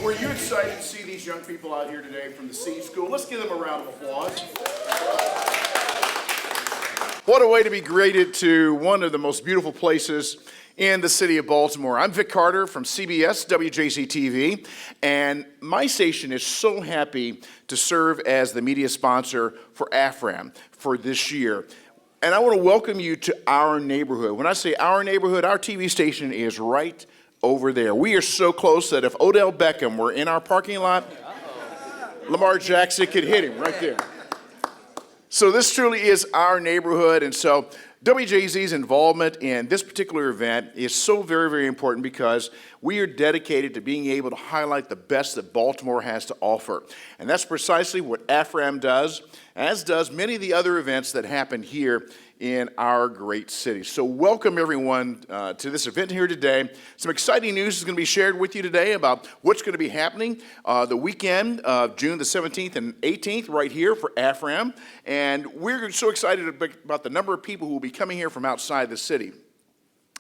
were you excited to see these young people out here today from the C School? Let's give them a round of applause. What a way to be greeted to one of the most beautiful places in the city of Baltimore. I'm Vic Carter from CBS WJZ TV, and my station is so happy to serve as the media sponsor for AFRAM for this year. And I want to welcome you to our neighborhood. When I say our neighborhood, our TV station is right over there. We are so close that if Odell Beckham were in our parking lot, Lamar Jackson could hit him right there. So this truly is our neighborhood, and so WJZ's involvement in this particular event is so very, very important because we are dedicated to being able to highlight the best that Baltimore has to offer. And that's precisely what AFRAM does, as does many of the other events that happen here in our great city. So welcome everyone to this event here today. Some exciting news is going to be shared with you today about what's going to be happening the weekend of June the 17th and 18th right here for AFRAM. And we're so excited about the number of people who will be coming here from outside the city.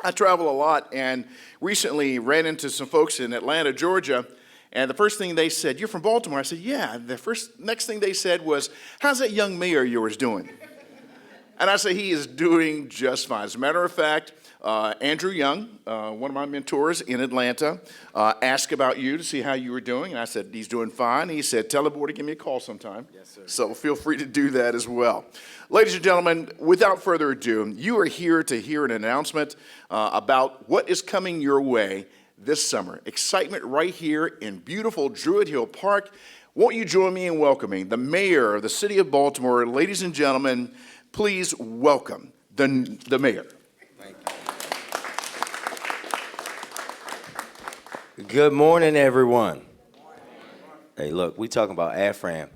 I travel a lot and recently ran into some folks in Atlanta, Georgia, and the first thing they said, "You're from Baltimore?" I said, "Yeah." The next thing they said was, "How's that young mayor of yours doing?" And I say he is doing just fine. As a matter of fact, Andrew Young, one of my mentors in Atlanta, asked about you to see how you were doing. And I said, he's doing fine. He said, tell the board to give me a call sometime. Yes, sir. So feel free to do that as well. Ladies and gentlemen, without further ado, you are here to hear an announcement about what is coming your way this summer. Excitement right here in beautiful Druid Hill Park. Won't you join me in welcoming the mayor of the city of Baltimore? Ladies and gentlemen, please welcome the mayor. Thank you. Good morning, everyone. Hey, look, we talking about AFRAM.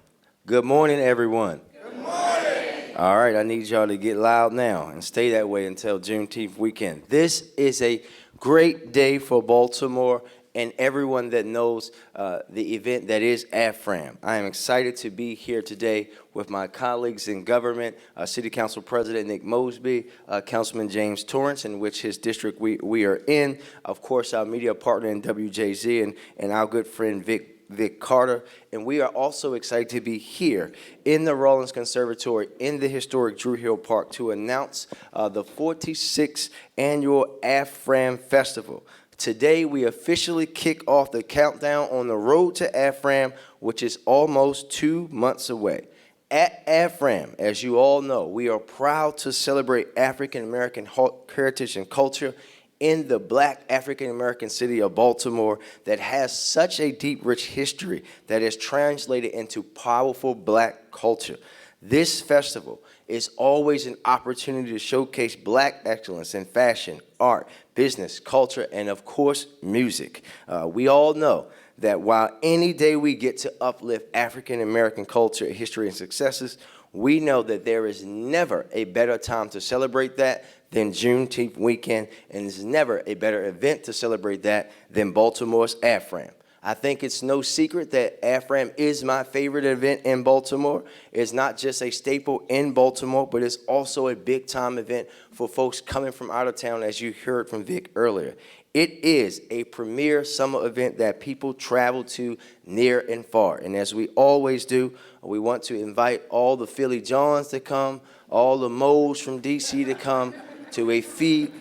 Good morning, everyone. Good morning. All right, I need y'all to get loud now and stay that way until Juneteenth weekend. This is a great day for Baltimore and everyone that knows the event that is AFRAM. I am excited to be here today with my colleagues in government, City Council President Nick Mosby, Councilman James Torrance, in which his district we are in, of course our media partner in WJZ, and our good friend Vic Carter. And we are also excited to be here in the Rawlins Conservatory in the historic Druid Hill Park to announce the 46th annual AFRAM Festival. Today, we officially kick off the countdown on the road to AFRAM, which is almost 2 months away. At AFRAM, as you all know, we are proud to celebrate African-American heritage and culture in the Black African-American city of Baltimore that has such a deep, rich history that is translated into powerful Black culture. This festival is always an opportunity to showcase Black excellence in fashion, art, business, culture, and of course, music. We all know that while any day we get to uplift African-American culture, history, and successes, we know that there is never a better time to celebrate that than Juneteenth weekend, and there's never a better event to celebrate that than Baltimore's AFRAM. I think it's no secret that AFRAM is my favorite event in Baltimore. It's not just a staple in Baltimore, but it's also a big-time event for folks coming from out of town, as you heard from Vic earlier. It is a premier summer event that people travel to near and far. And as we always do, we want to invite all the Philly Johns to come, all the Moes from D.C. to come to a free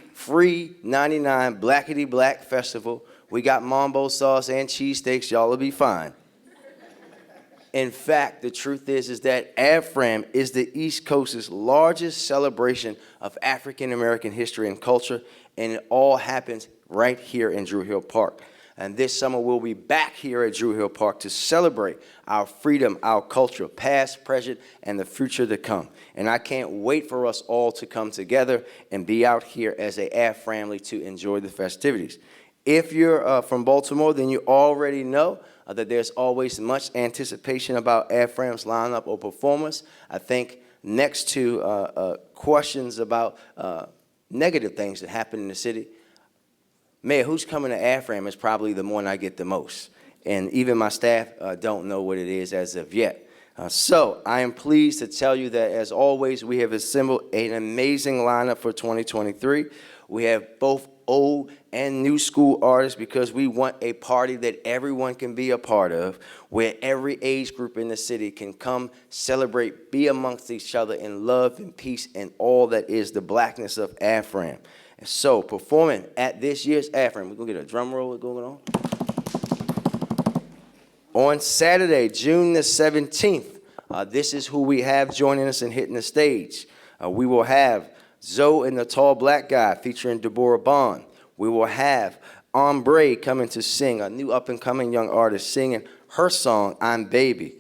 99 Blackity Black Festival. We got mambo sauce and cheesesteaks. Y'all will be fine. In fact, the truth is that AFRAM is the East Coast's largest celebration of African-American history and culture, and it all happens right here in Druid Hill Park. And this summer, we'll be back here at Druid Hill Park to celebrate our freedom, our culture, past, present, and the future to come. And I can't wait for us all to come together and be out here as a AFRAMily to enjoy the festivities. If you're from Baltimore, then you already know that there's always much anticipation about AFRAM's lineup or performance. I think next to questions about negative things that happen in the city, Mayor, who's coming to AFRAM is probably the one I get the most. And even my staff don't know what it is as of yet. So I am pleased to tell you that, as always, we have assembled an amazing lineup for 2023. We have both old and new school artists, because we want a party that everyone can be a part of, where every age group in the city can come, celebrate, be amongst each other in love and peace and all that is the blackness of AFRAM. And so, performing at this year's AFRAM, we're going to get a drum roll going on. On Saturday, June the 17th, this is who we have joining us and hitting the stage. We will have Zoe and the Tall Black Guy featuring Deborah Bond. We will have Ombre coming to sing, a new up-and-coming young artist singing her song, I'm Baby.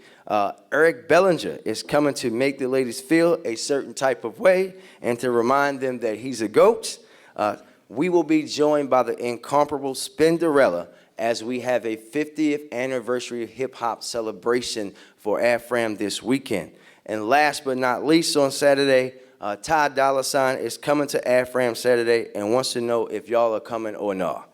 Eric Bellinger is coming to make the ladies feel a certain type of way and to remind them that he's a goat. We will be joined by the incomparable Spinderella as we have a 50th anniversary hip-hop celebration for AFRAM this weekend. And last but not least, on Saturday, Ty Dolla $ign is coming to AFRAM Saturday and wants to know if y'all are coming or not.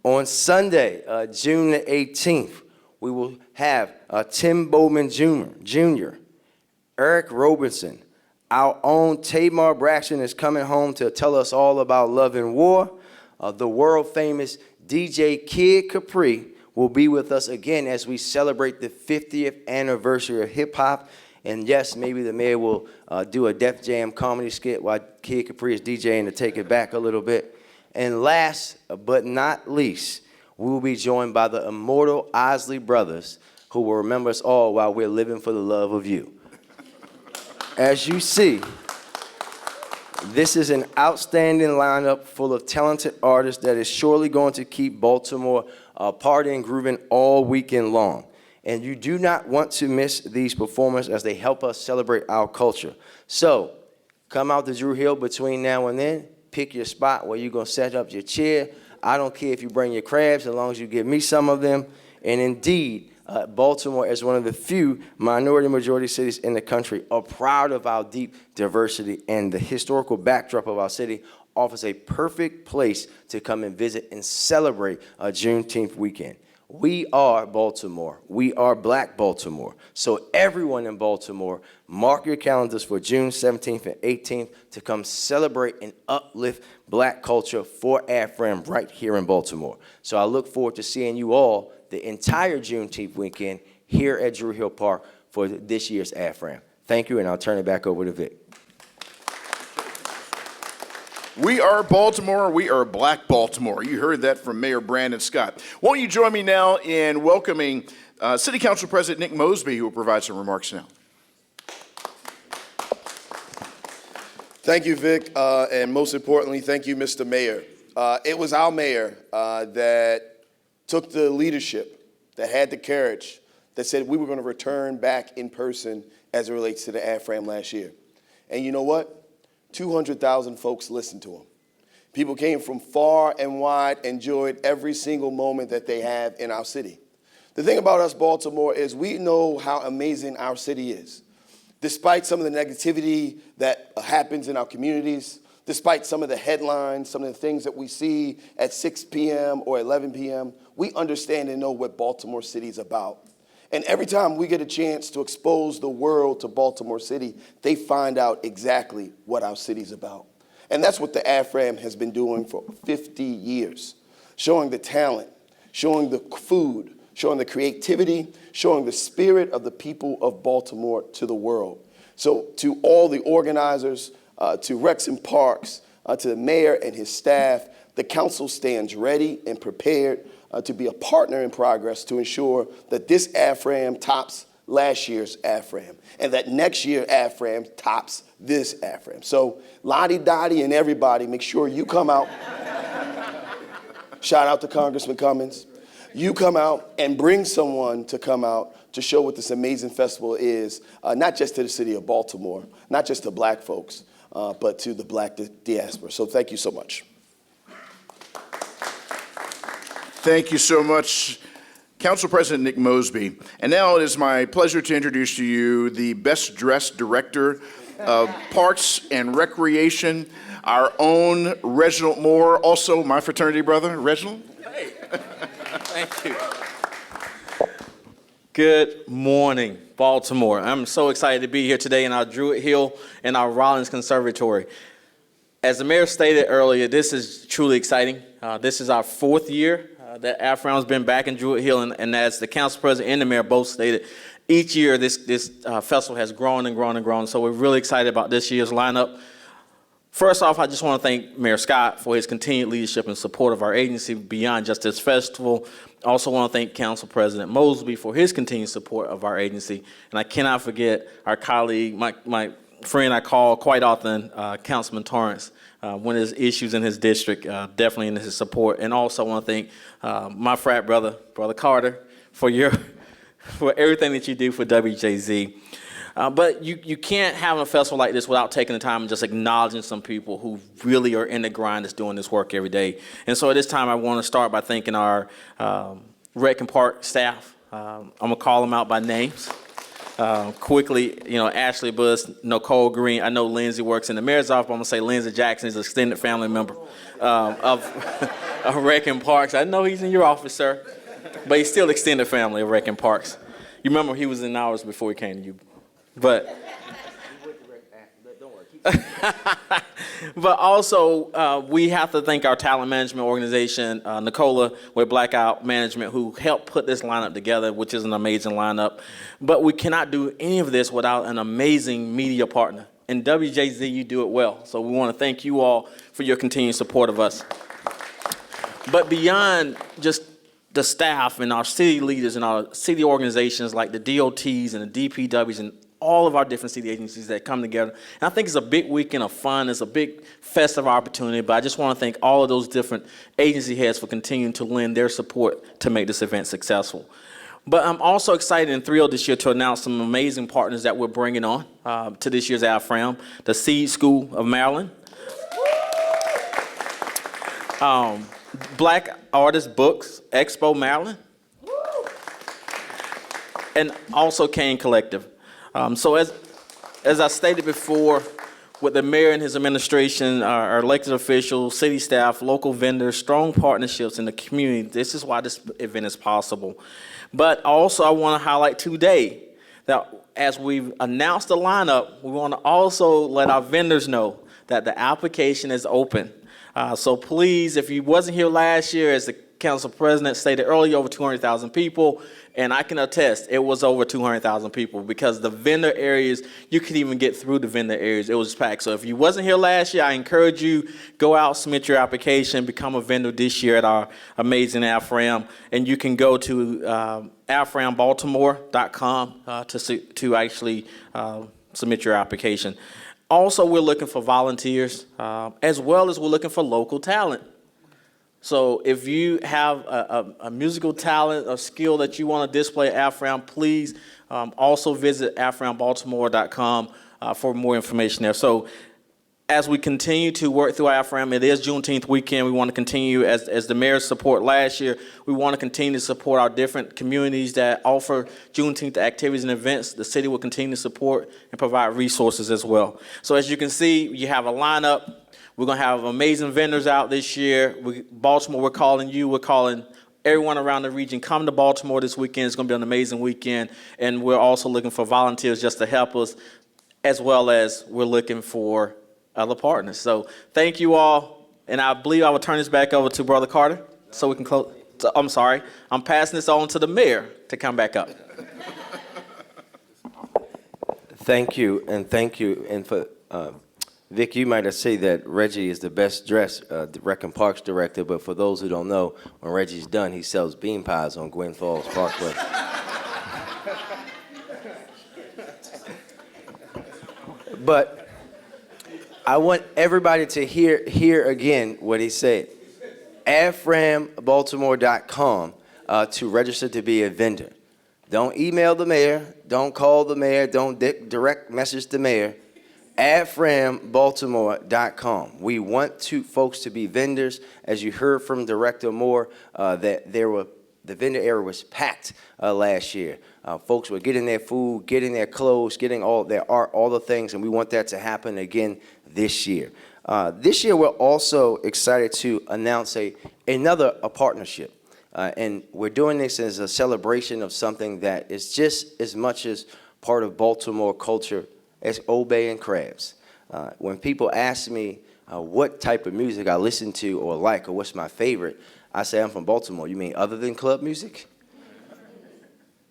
On Sunday, June the 18th, we will have Tim Bowman Jr., Eric Robinson, our own Tamar Braxton is coming home to tell us all about love and war. The world-famous DJ Kid Capri will be with us again as we celebrate the 50th anniversary of hip-hop. And yes, maybe the mayor will do a Def Jam comedy skit while Kid Capri is DJing to take it back a little bit. And last but not least, we will be joined by the immortal Isley Brothers, who will remember us all while we're living for the love of you. As you see, this is an outstanding lineup full of talented artists that is surely going to keep Baltimore partying, grooving all weekend long. And you do not want to miss these performers as they help us celebrate our culture. So, come out to Drew Hill between now and then. Pick your spot where you're going to set up your chair. I don't care if you bring your crabs as long as you give me some of them. And indeed, Baltimore, as one of the few minority-majority cities in the country, are proud of our deep diversity, and the historical backdrop of our city offers a perfect place to come and visit and celebrate a Juneteenth weekend. We are Baltimore. We are Black Baltimore. So everyone in Baltimore, mark your calendars for June 17th and 18th to come celebrate and uplift Black culture for AFRAM right here in Baltimore. So I look forward to seeing you all the entire Juneteenth weekend here at Drew Hill Park for this year's AFRAM. Thank you, and I'll turn it back over to Vic. We are Baltimore. We are Black Baltimore. You heard that from Mayor Brandon Scott. Won't you join me now in welcoming City Council President Nick Mosby, who will provide some remarks now. Thank you, Vic, and most importantly, thank you, Mr. Mayor. It was our mayor that took the leadership, that had the courage, that said we were going to return back in person as it relates to the AFRAM last year. And you know what? 200,000 folks listened to him. People came from far and wide, enjoyed every single moment that they have in our city. The thing about us, Baltimore, is we know how amazing our city is. Despite some of the negativity that happens in our communities, despite some of the headlines, some of the things that we see at 6 p.m. or 11 p.m., we understand and know what Baltimore City is about. And every time we get a chance to expose the world to Baltimore City, they find out exactly what our city's about. And that's what the AFRAM has been doing for 50 years, showing the talent, showing the food, showing the creativity, showing the spirit of the people of Baltimore to the world. So to all the organizers, to Rex and Parks, to the mayor and his staff, the council stands ready and prepared to be a partner in progress to ensure that this AFRAM tops last year's AFRAM, and that next year AFRAM tops this AFRAM. So Lottie Dottie and everybody, make sure you come out. Shout out to Congressman Cummings. You come out and bring someone to come out to show what this amazing festival is, not just to the city of Baltimore, not just to Black folks, but to the Black diaspora. So thank you so much. Thank you so much, Council President Nick Mosby. And now it is my pleasure to introduce to you the best dressed director of Parks and Recreation, our own Reginald Moore, also my fraternity brother. Reginald? Hey, thank you. Good morning, Baltimore. I'm so excited to be here today in our Druid Hill and our Rollins Conservatory. As the mayor stated earlier, this is truly exciting. This is our 4th year that AFRAM has been back in Druid Hill, and as the council president and the mayor both stated, each year this festival has grown and grown and grown. So we're really excited about this year's lineup. First off, I just want to thank Mayor Scott for his continued leadership and support of our agency beyond just this festival. I also want to thank Council President Mosby for his continued support of our agency. And I cannot forget our colleague, my friend I call quite often, Councilman Torrance, when there's issues in his district, definitely in his support. And also I want to thank my frat brother, Brother Carter, for everything that you do for WJZ. But you can't have a festival like this without taking the time and just acknowledging some people who really are in the grind that's doing this work every day. And so at this time, I want to start by thanking our Rec and Park staff. I'm going to call them out by names. Quickly, Ashley Buss, Nicole Green. I know Lindsay works in the mayor's office, but I'm going to say Lindsay Jackson is an extended family member of Rec and Parks. I know he's in your office, sir, but he's still extended family of Rec and Parks. You remember he was in ours before he came to you. But also, we have to thank our talent management organization, Nicola with Blackout Management, who helped put this lineup together, which is an amazing lineup. But we cannot do any of this without an amazing media partner. And WJZ, you do it well. So we want to thank you all for your continued support of us. But beyond just the staff and our city leaders and our city organizations like the DOTs and the DPWs and all of our different city agencies that come together. And I think it's a big weekend of fun. It's a big festive opportunity, but I just want to thank all of those different agency heads for continuing to lend their support to make this event successful. But I'm also excited and thrilled this year to announce some amazing partners that we're bringing on to this year's AFRAM, the Seed School of Maryland, Black Artist Books Expo Maryland, and also Kane Collective. So as I stated before, with the mayor and his administration, our elected officials, city staff, local vendors, strong partnerships in the community, this is why this event is possible. But also I want to highlight today that as we've announced the lineup, we want to also let our vendors know that the application is open. So please, if you wasn't here last year, as the council president stated earlier, over 200,000 people. And I can attest, it was over 200,000 people because the vendor areas, you couldn't even get through the vendor areas. It was packed. So if you wasn't here last year, I encourage you, go out, submit your application, become a vendor this year at our amazing AFRAM. And you can go to AFRAMBaltimore.com to actually submit your application. Also, we're looking for volunteers, as well as we're looking for local talent. So if you have a musical talent or skill that you want to display at AFRAM, please also visit AFRAMBaltimore.com for more information there. So as we continue to work through AFRAM, it is Juneteenth weekend. We want to continue, as the mayor's support last year, we want to continue to support our different communities that offer Juneteenth activities and events. The city will continue to support and provide resources as well. So as you can see, you have a lineup. We're going to have amazing vendors out this year. Baltimore, we're calling you. We're calling everyone around the region. Come to Baltimore this weekend. It's going to be an amazing weekend. And we're also looking for volunteers just to help us, as well as we're looking for other partners. So thank you all. And I believe I will turn this back over to Brother Carter so we can close. I'm sorry. I'm passing this on to the mayor to come back up. Thank you. And for Vic, you might have said that Reggie is the best dressed Rec and Parks director, but for those who don't know, when Reggie's done, he sells bean pies on Gwen Falls Parkway. But I want everybody to hear again what he said. AFRAMBaltimore.com to register to be a vendor. Don't email the mayor. Don't call the mayor. Don't direct message the mayor. AFRAMBaltimore.com. We want folks to be vendors. As you heard from Director Moore, that the vendor area was packed last year. Folks were getting their food, getting their clothes, getting all their art, all the things, and we want that to happen again this year. This year, we're also excited to announce another partnership. And we're doing this as a celebration of something that is just as much as part of Baltimore culture as Old Bay and Crabs. When people ask me what type of music I listen to or like, or what's my favorite, I say I'm from Baltimore. You mean other than club music?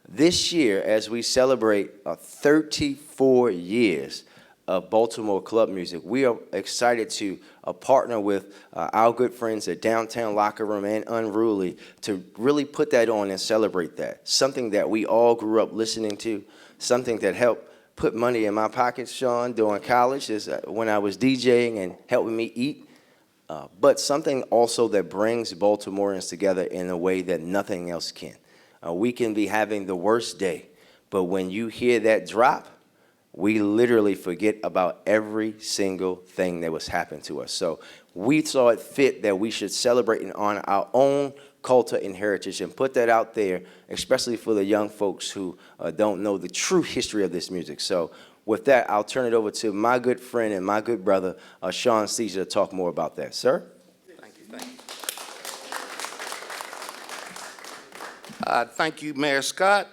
This year, as we celebrate 34 years of Baltimore club music, we are excited to partner with our good friends at Downtown Locker Room and Unruly to really put that on and celebrate that. Something that we all grew up listening to, something that helped put money in my pockets, Shawn, during college, is when I was DJing and helping me eat. But something also that brings Baltimoreans together in a way that nothing else can. We can be having the worst day, but when you hear that drop, we literally forget about every single thing that was happening to us. So we saw it fit that we should celebrate and honor our own culture and heritage and put that out there, especially for the young folks who don't know the true history of this music. So with that, I'll turn it over to my good friend and my good brother, Shawn Caesar, to talk more about that. Sir? Thank you. Thank you, Mayor Scott,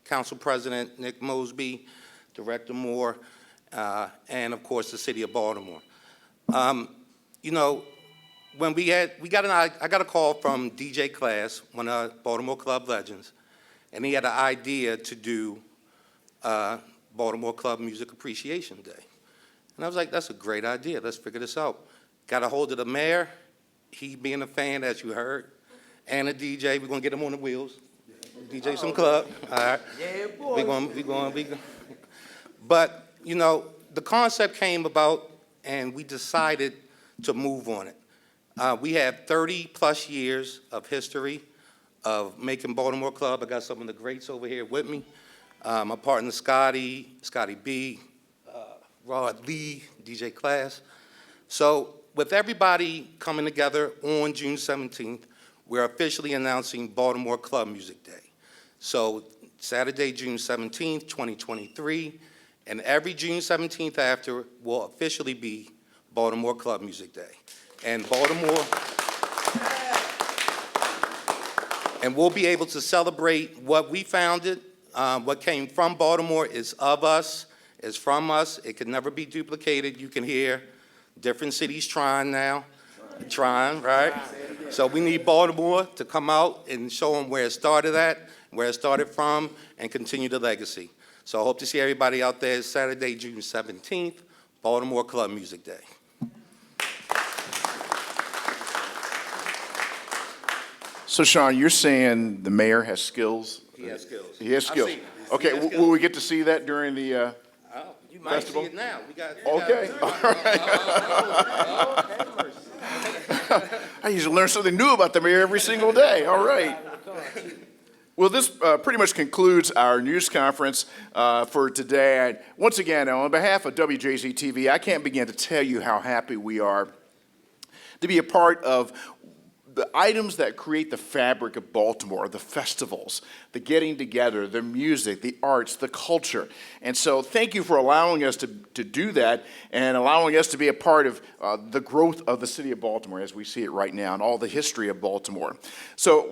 Council President Nick Mosby, Director Moore, and of course the City of Baltimore. You know, when I got a call from DJ Class, one of Baltimore Club legends, and he had an idea to do Baltimore Club Music Appreciation Day. And I was like, that's a great idea. Let's figure this out. Got a hold of the mayor. He being a fan, as you heard, and a DJ. We're going to get him on the wheels. DJ some club. All right. Yeah, boy. We're going. But, you know, the concept came about, and we decided to move on it. We have 30-plus years of history of making Baltimore Club. I got some of the greats over here with me. My partner Scotty B, Rod Lee, DJ Class. So with everybody coming together on June 17th, we're officially announcing Baltimore Club Music Day. So Saturday, June 17th, 2023, and every June 17th after will officially be Baltimore Club Music Day. And we'll be able to celebrate what we founded. What came from Baltimore is of us, is from us. It could never be duplicated. You can hear different cities trying now, right? So we need Baltimore to come out and show them where it started at, where it started from, and continue the legacy. So I hope to see everybody out there Saturday, June 17th, Baltimore Club Music Day. So, Shawn, you're saying the mayor has skills? He has skills. He has skills. I've seen it. Okay, He has will we get to see that during the You might festival? see it now. Okay, all right. I usually learn something new about the mayor every single day. All right. Well, this pretty much concludes our news conference for today. And once again, on behalf of WJZ-TV, I can't begin to tell you how happy we are to be a part of the items that create the fabric of Baltimore, the festivals, the getting together, the music, the arts, the culture. And so thank you for allowing us to do that and allowing us to be a part of the growth of the city of Baltimore as we see it right now and all the history of Baltimore. So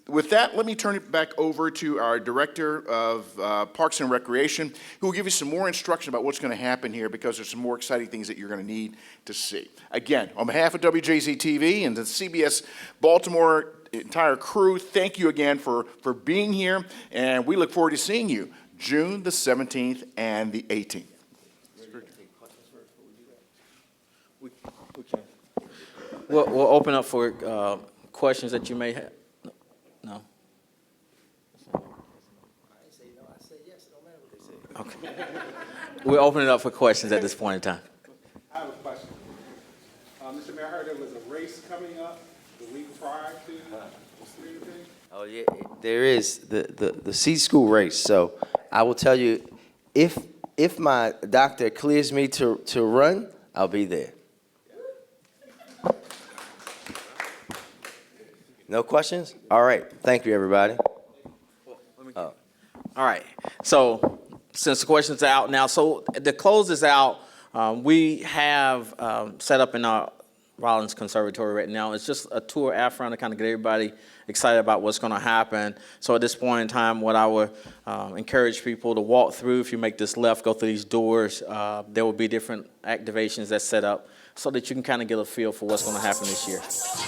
with that, let me turn it back over to our Director of Parks and Recreation, who will give you some more instruction about what's going to happen here because there's some more exciting things that you're going to need to see. Again, on behalf of WJZ-TV and the CBS Baltimore entire crew, thank you again for being here, and we look forward to seeing you June the 17th and the 18th. We'll open up for questions that you may have. No? Okay. We'll open it up for questions at this point in time. I have a question. Mr. Mayor, I heard there was a race coming up the week prior to Juneteenth. Oh, yeah, there is the C School race. So I will tell you, if my doctor clears me to run, I'll be there. No questions? All right. Thank you, everybody. All right. So since the questions are out now, so to close this out, we have set up in our Rollins Conservatory right now. It's just a tour of AFRAM to kind of get everybody excited about what's going to happen. So at this point in time, what I would encourage people to walk through, if you make this left, go through these doors, there will be different activations that's set up so that you can kind of get a feel for what's going to happen this year.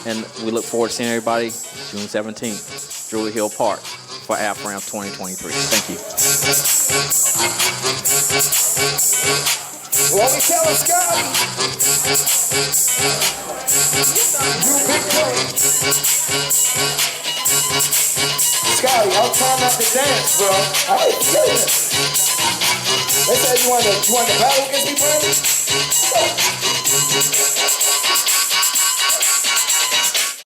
And we look forward to seeing everybody June 17th, Druid Hill Park for AFRAM 2023. Thank you. What we tell us, Scott? You big boy. Scotty, I'm trying not to dance, bro. I ain't feeling it. They said you want to battle against me, Brandon?